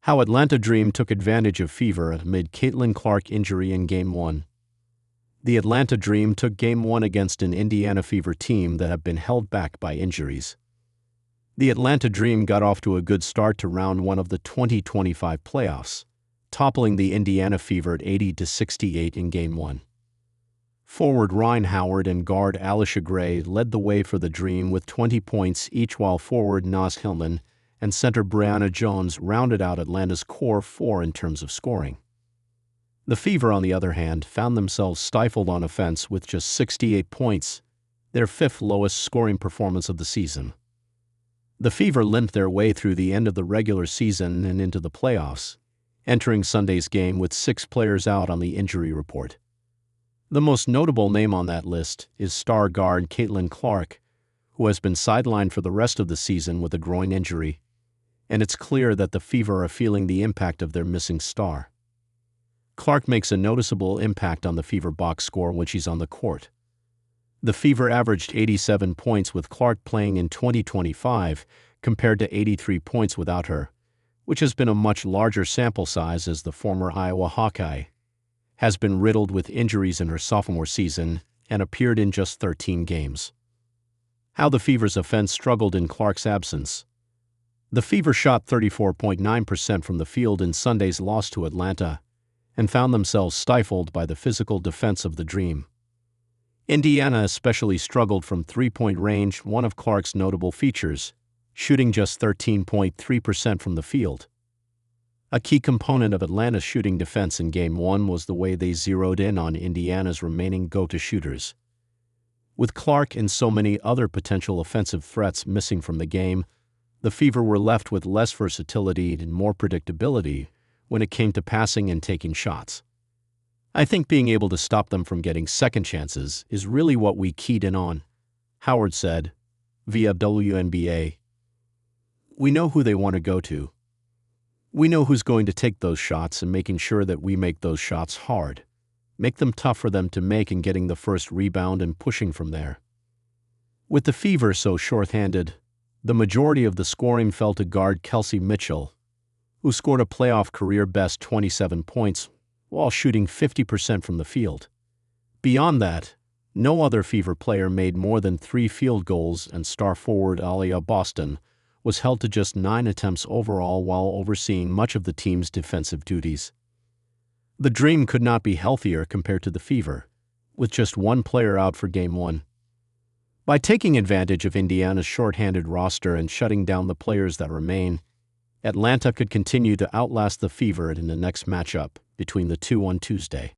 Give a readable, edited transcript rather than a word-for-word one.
How Atlanta Dream took advantage of fever amid Caitlin Clark injury in Game 1. The Atlanta Dream took Game 1 against an Indiana Fever team that had been held back by injuries. The Atlanta Dream got off to a good start to round 1 of the 2025 playoffs, toppling the Indiana Fever at 80-68 in Game 1. Forward Rhyne Howard and guard Allisha Gray led the way for the Dream with 20 points each, while forward Naz Hillmon and center Brionna Jones rounded out Atlanta's core four in terms of scoring. The Fever, on the other hand, found themselves stifled on offense with just 68 points, their fifth lowest scoring performance of the season. The Fever limped their way through the end of the regular season and into the playoffs, entering Sunday's game with 6 players out on the injury report. The most notable name on that list is star guard Caitlin Clark, who has been sidelined for the rest of the season with a groin injury, and it's clear that the Fever are feeling the impact of their missing star. Clark makes a noticeable impact on the Fever box score when she's on the court. The Fever averaged 87 points with Clark playing in 2025 compared to 83 points without her, which has been a much larger sample size as the former Iowa Hawkeye has been riddled with injuries in her sophomore season and appeared in just 13 games. How the Fever's offense struggled in Clark's absence. The Fever shot 34.9% from the field in Sunday's loss to Atlanta and found themselves stifled by the physical defense of the Dream. Indiana especially struggled from three-point range, one of Clark's notable features, shooting just 13.3% from the field. A key component of Atlanta's shooting defense in Game 1 was the way they zeroed in on Indiana's remaining go-to shooters. With Clark and so many other potential offensive threats missing from the game, the Fever were left with less versatility and more predictability when it came to passing and taking shots. I think being able to stop them from getting second chances is really what we keyed in on, Howard said, via WNBA. We know who they want to go to. We know who's going to take those shots, and making sure that we make those shots hard, make them tough for them to make, and getting the first rebound and pushing from there. With the Fever so short-handed, the majority of the scoring fell to guard Kelsey Mitchell, who scored a playoff career-best 27 points while shooting 50% from the field. Beyond that, no other Fever player made more than 3 field goals, and star forward Aliyah Boston was held to just 9 attempts overall while overseeing much of the team's defensive duties. The Dream could not be healthier compared to the Fever, with just one player out for Game 1. By taking advantage of Indiana's short-handed roster and shutting down the players that remain, Atlanta could continue to outlast the Fever in the next matchup between the two on Tuesday.